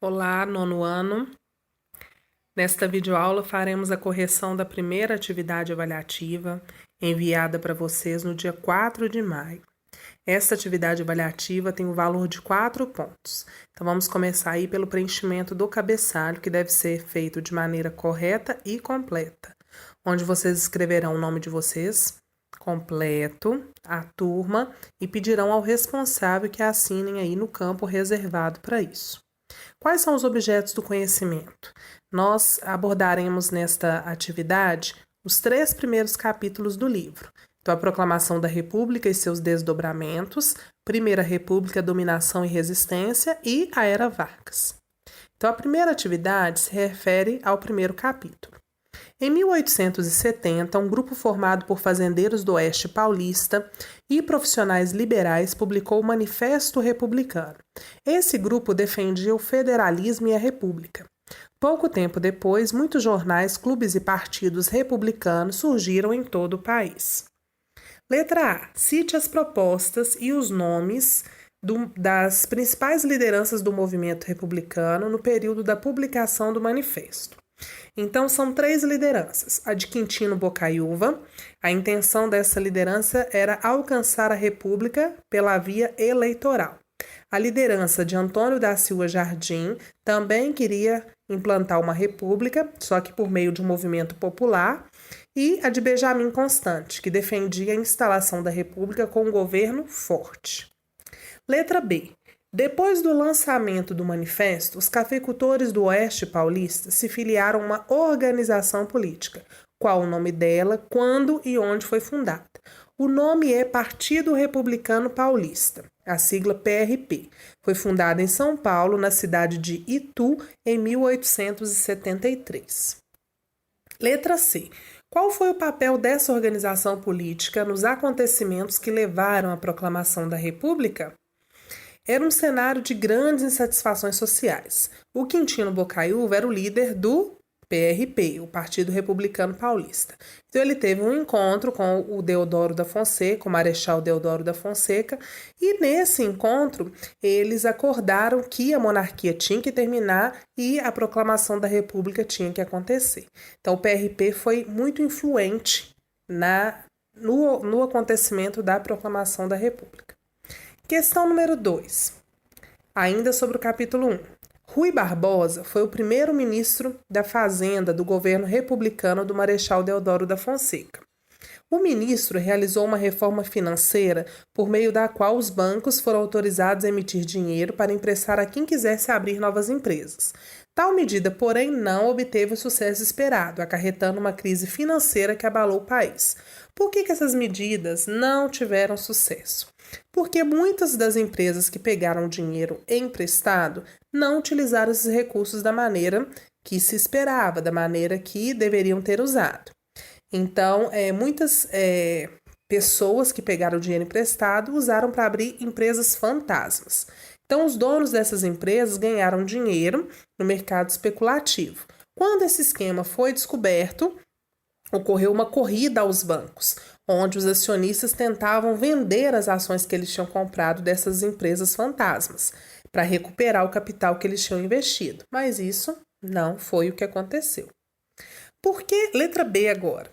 Olá, nono ano. Nesta videoaula faremos a correção da primeira atividade avaliativa enviada para vocês no dia 4 de maio. Esta atividade avaliativa tem o valor de 4 pontos. Então vamos começar aí pelo preenchimento do cabeçalho, que deve ser feito de maneira correta e completa, onde vocês escreverão o nome de vocês, completo, a turma, e pedirão ao responsável que assinem aí no campo reservado para isso. Quais são os objetos do conhecimento? Nós abordaremos nesta atividade os 3 primeiros capítulos do livro. Então, a Proclamação da República e seus desdobramentos, Primeira República, Dominação e Resistência e a Era Vargas. Então, a primeira atividade se refere ao primeiro capítulo. Em 1870, um grupo formado por fazendeiros do Oeste paulista e profissionais liberais publicou o Manifesto Republicano. Esse grupo defendia o federalismo e a república. Pouco tempo depois, muitos jornais, clubes e partidos republicanos surgiram em todo o país. Letra A. Cite as propostas e os nomes das principais lideranças do movimento republicano no período da publicação do manifesto. Então, são 3 lideranças. A de Quintino Bocaiúva. A intenção dessa liderança era alcançar a república pela via eleitoral. A liderança de Antônio da Silva Jardim também queria implantar uma república, só que por meio de um movimento popular. E a de Benjamin Constant, que defendia a instalação da república com um governo forte. Letra B. Depois do lançamento do manifesto, os cafeicultores do Oeste paulista se filiaram a uma organização política. Qual o nome dela, quando e onde foi fundada? O nome é Partido Republicano Paulista, a sigla PRP. Foi fundada em São Paulo, na cidade de Itu, em 1873. Letra C. Qual foi o papel dessa organização política nos acontecimentos que levaram à proclamação da República? Era um cenário de grandes insatisfações sociais. O Quintino Bocaiúva era o líder do PRP, o Partido Republicano Paulista. Então ele teve um encontro com o Deodoro da Fonseca, o Marechal Deodoro da Fonseca, e nesse encontro eles acordaram que a monarquia tinha que terminar e a proclamação da República tinha que acontecer. Então o PRP foi muito influente no acontecimento da proclamação da República. Questão número 2, ainda sobre o capítulo 1. Rui Barbosa foi o primeiro ministro da Fazenda do governo republicano do Marechal Deodoro da Fonseca. O ministro realizou uma reforma financeira por meio da qual os bancos foram autorizados a emitir dinheiro para emprestar a quem quisesse abrir novas empresas. Tal medida, porém, não obteve o sucesso esperado, acarretando uma crise financeira que abalou o país. Por que essas medidas não tiveram sucesso? Porque muitas das empresas que pegaram dinheiro emprestado não utilizaram esses recursos da maneira que se esperava, da maneira que deveriam ter usado. Então, muitas pessoas que pegaram dinheiro emprestado usaram para abrir empresas fantasmas. Então, os donos dessas empresas ganharam dinheiro no mercado especulativo. Quando esse esquema foi descoberto, ocorreu uma corrida aos bancos, onde os acionistas tentavam vender as ações que eles tinham comprado dessas empresas fantasmas, para recuperar o capital que eles tinham investido. Mas isso não foi o que aconteceu. Por que, letra B agora,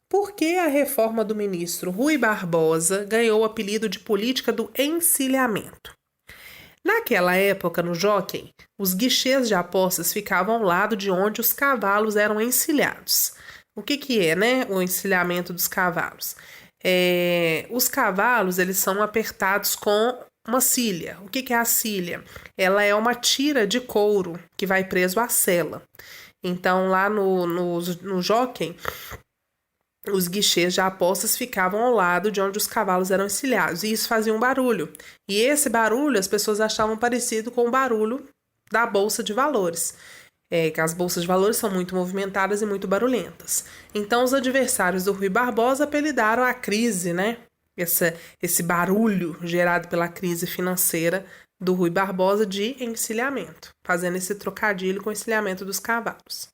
por que a reforma do ministro Rui Barbosa ganhou o apelido de política do encilhamento? Naquela época, no Jockey, os guichês de apostas ficavam ao lado de onde os cavalos eram encilhados. O que é, né, o encilhamento dos cavalos? Os cavalos, eles são apertados com uma cilha. O que é a cilha? Ela é uma tira de couro que vai preso à sela. Então, lá no Jockey, os guichês de apostas ficavam ao lado de onde os cavalos eram encilhados. E isso fazia um barulho. E esse barulho as pessoas achavam parecido com o barulho da Bolsa de Valores. Que as bolsas de valores são muito movimentadas e muito barulhentas. Então, os adversários do Rui Barbosa apelidaram a crise, né? Esse barulho gerado pela crise financeira do Rui Barbosa de encilhamento, fazendo esse trocadilho com o encilhamento dos cavalos.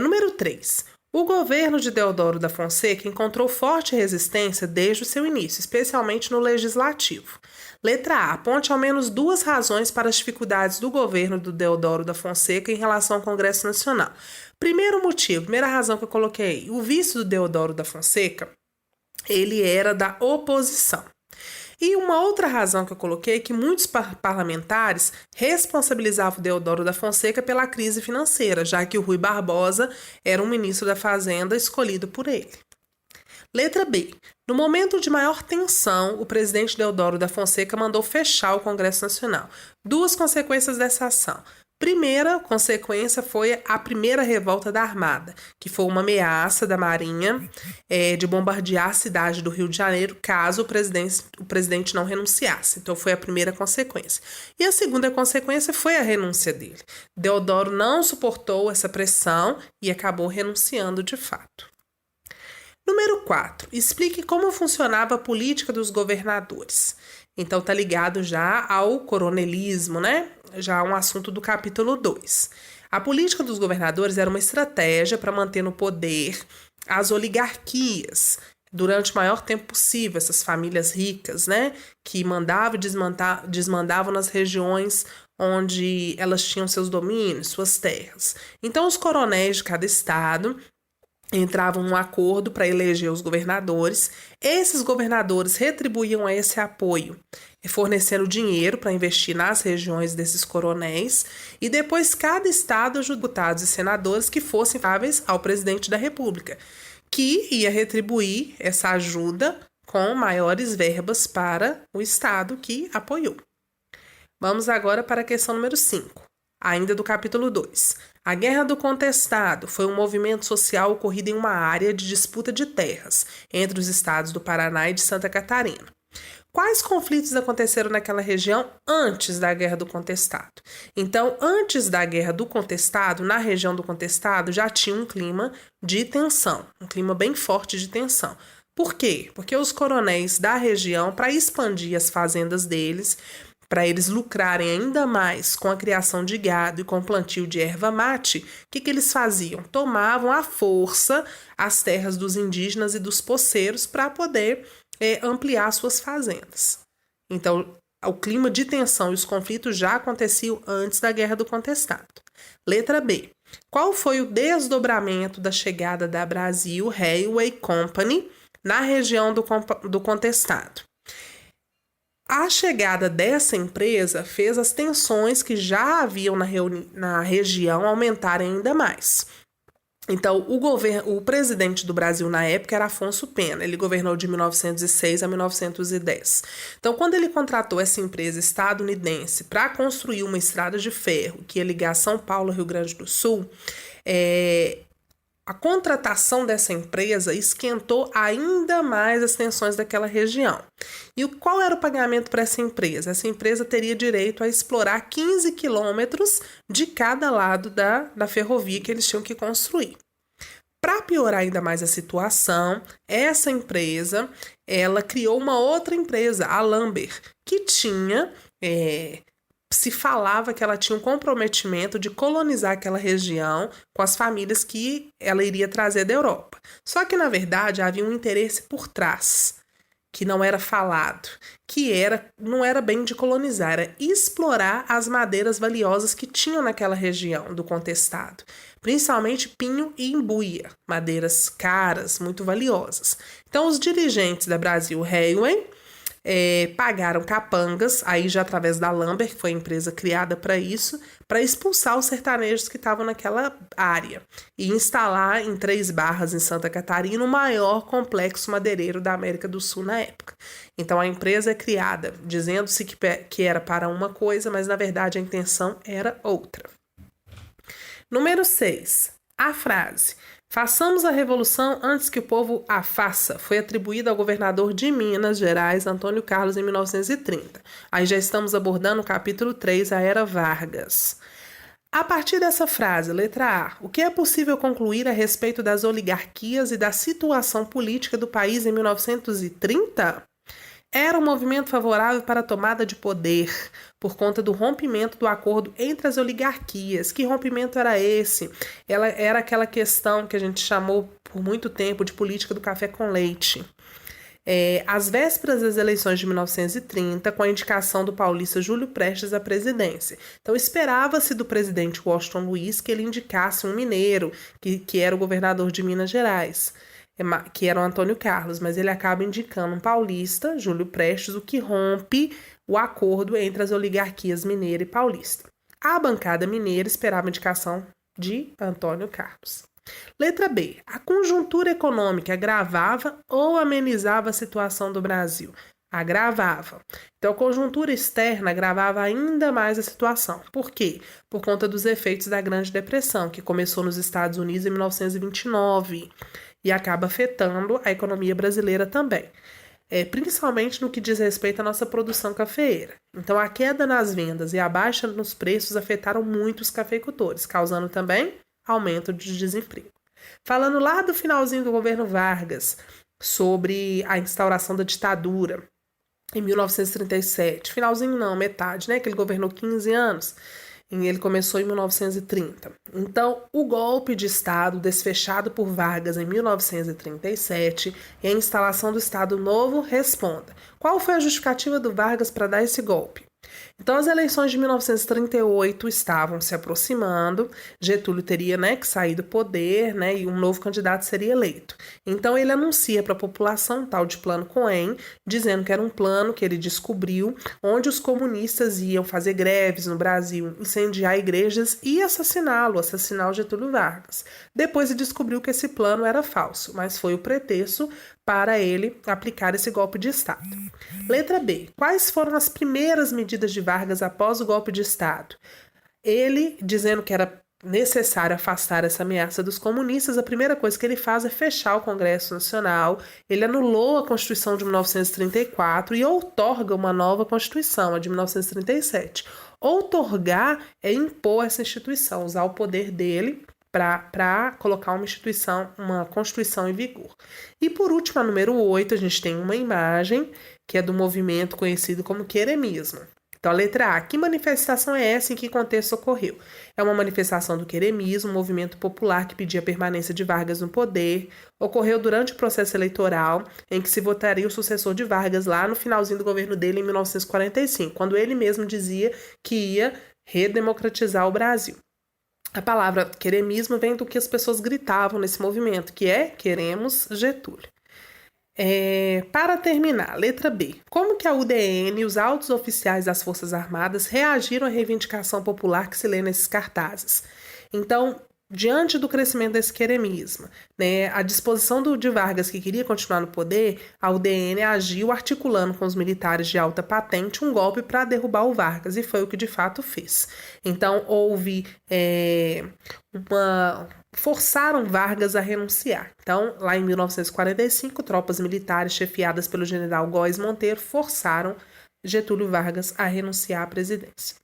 Número 3. O governo de Deodoro da Fonseca encontrou forte resistência desde o seu início, especialmente no legislativo. Letra A. Aponte ao menos duas razões para as dificuldades do governo do Deodoro da Fonseca em relação ao Congresso Nacional. Primeiro motivo, primeira razão que eu coloquei, o vice do Deodoro da Fonseca, ele era da oposição. E uma outra razão que eu coloquei é que muitos parlamentares responsabilizavam o Deodoro da Fonseca pela crise financeira, já que o Rui Barbosa era um ministro da Fazenda escolhido por ele. Letra B. No momento de maior tensão, o presidente Deodoro da Fonseca mandou fechar o Congresso Nacional. Duas consequências dessa ação. Primeira consequência foi a primeira revolta da Armada, que foi uma ameaça da Marinha de bombardear a cidade do Rio de Janeiro caso o presidente não renunciasse. Então foi a primeira consequência. E a segunda consequência foi a renúncia dele. Deodoro não suportou essa pressão e acabou renunciando de fato. Número 4. Explique como funcionava a política dos governadores. Então tá ligado já ao coronelismo, né? Já um assunto do capítulo 2. A política dos governadores era uma estratégia para manter no poder as oligarquias durante o maior tempo possível, essas famílias ricas, né? Que mandavam e desmandavam nas regiões onde elas tinham seus domínios, suas terras. Então os coronéis de cada estado entravam num acordo para eleger os governadores. Esses governadores retribuíam a esse apoio, fornecendo dinheiro para investir nas regiões desses coronéis, e depois cada estado ajudava deputados e senadores que fossem favoráveis ao presidente da República, que ia retribuir essa ajuda com maiores verbas para o estado que apoiou. Vamos agora para a questão número 5. Ainda do capítulo 2. A Guerra do Contestado foi um movimento social ocorrido em uma área de disputa de terras entre os estados do Paraná e de Santa Catarina. Quais conflitos aconteceram naquela região antes da Guerra do Contestado? Então, antes da Guerra do Contestado, na região do Contestado, já tinha um clima de tensão, um clima bem forte de tensão. Por quê? Porque os coronéis da região, para expandir as fazendas deles, para eles lucrarem ainda mais com a criação de gado e com o plantio de erva mate, o que eles faziam? Tomavam à força as terras dos indígenas e dos poceiros para poder ampliar suas fazendas. Então, o clima de tensão e os conflitos já aconteciam antes da Guerra do Contestado. Letra B. Qual foi o desdobramento da chegada da Brasil Railway Company na região do Contestado? A chegada dessa empresa fez as tensões que já haviam na região aumentarem ainda mais. Então, o presidente do Brasil na época era Afonso Pena. Ele governou de 1906 a 1910. Então, quando ele contratou essa empresa estadunidense para construir uma estrada de ferro que ia ligar São Paulo ao Rio Grande do Sul, a contratação dessa empresa esquentou ainda mais as tensões daquela região. E qual era o pagamento para essa empresa? Essa empresa teria direito a explorar 15 quilômetros de cada lado da ferrovia que eles tinham que construir. Para piorar ainda mais a situação, essa empresa, ela criou uma outra empresa, a Lambert, que tinha... se falava que ela tinha um comprometimento de colonizar aquela região com as famílias que ela iria trazer da Europa. Só que, na verdade, havia um interesse por trás, que não era falado, não era bem de colonizar, era explorar as madeiras valiosas que tinham naquela região do Contestado, principalmente pinho e embuia, madeiras caras, muito valiosas. Então, os dirigentes da Brasil Railway pagaram capangas, aí já através da Lambert, que foi a empresa criada para isso, para expulsar os sertanejos que estavam naquela área e instalar em Três Barras, em Santa Catarina, o maior complexo madeireiro da América do Sul na época. Então a empresa é criada dizendo-se que era para uma coisa, mas na verdade a intenção era outra. Número 6. A frase "Façamos a revolução antes que o povo a faça" foi atribuída ao governador de Minas Gerais, Antônio Carlos, em 1930. Aí já estamos abordando o capítulo 3, a Era Vargas. A partir dessa frase, letra A, o que é possível concluir a respeito das oligarquias e da situação política do país em 1930? Era um movimento favorável para a tomada de poder, por conta do rompimento do acordo entre as oligarquias. Que rompimento era esse? Ela era aquela questão que a gente chamou por muito tempo de política do café com leite. Às vésperas das eleições de 1930, com a indicação do paulista Júlio Prestes à presidência. Então, esperava-se do presidente Washington Luiz que ele indicasse um mineiro, que era o governador de Minas Gerais, que era o Antônio Carlos, mas ele acaba indicando um paulista, Júlio Prestes, o que rompe o acordo entre as oligarquias mineira e paulista. A bancada mineira esperava a indicação de Antônio Carlos. Letra B. A conjuntura econômica agravava ou amenizava a situação do Brasil? Agravava. Então, a conjuntura externa agravava ainda mais a situação. Por quê? Por conta dos efeitos da Grande Depressão, que começou nos Estados Unidos em 1929 e acaba afetando a economia brasileira também. Principalmente no que diz respeito à nossa produção cafeeira. Então, a queda nas vendas e a baixa nos preços afetaram muito os cafeicultores, causando também aumento de desemprego. Falando lá do finalzinho do governo Vargas, sobre a instauração da ditadura em 1937, finalzinho não, metade, né, que ele governou 15 anos, e ele começou em 1930. Então, o golpe de Estado desfechado por Vargas em 1937 e a instalação do Estado Novo responda. Qual foi a justificativa do Vargas para dar esse golpe? Então, as eleições de 1938 estavam se aproximando, Getúlio teria, que sair do poder, e um novo candidato seria eleito. Então, ele anuncia para a população tal de Plano Cohen, dizendo que era um plano que ele descobriu, onde os comunistas iam fazer greves no Brasil, incendiar igrejas e assassinar o Getúlio Vargas. Depois ele descobriu que esse plano era falso, mas foi o pretexto para ele aplicar esse golpe de Estado. Letra B. Quais foram as primeiras medidas de Vargas após o golpe de Estado? Ele, dizendo que era necessário afastar essa ameaça dos comunistas, a primeira coisa que ele faz é fechar o Congresso Nacional, ele anulou a Constituição de 1934 e outorga uma nova Constituição, a de 1937. Outorgar é impor essa instituição, usar o poder dele para colocar uma Constituição em vigor. E por último, a número 8, a gente tem uma imagem que é do movimento conhecido como queremismo. Então, a letra A, que manifestação é essa, em que contexto ocorreu? É uma manifestação do queremismo, um movimento popular que pedia a permanência de Vargas no poder. Ocorreu durante o processo eleitoral, em que se votaria o sucessor de Vargas lá no finalzinho do governo dele, em 1945, quando ele mesmo dizia que ia redemocratizar o Brasil. A palavra queremismo vem do que as pessoas gritavam nesse movimento, que é queremos Getúlio. Para terminar, letra B. Como que a UDN e os altos oficiais das Forças Armadas reagiram à reivindicação popular que se lê nesses cartazes? Então, diante do crescimento desse queremismo, a disposição de Vargas, que queria continuar no poder, a UDN agiu articulando com os militares de alta patente um golpe para derrubar o Vargas, e foi o que de fato fez. Então, houve forçaram Vargas a renunciar. Então, lá em 1945, tropas militares chefiadas pelo general Góes Monteiro forçaram Getúlio Vargas a renunciar à presidência.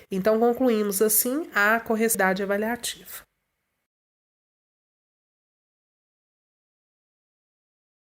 Então, concluímos assim a correção avaliativa.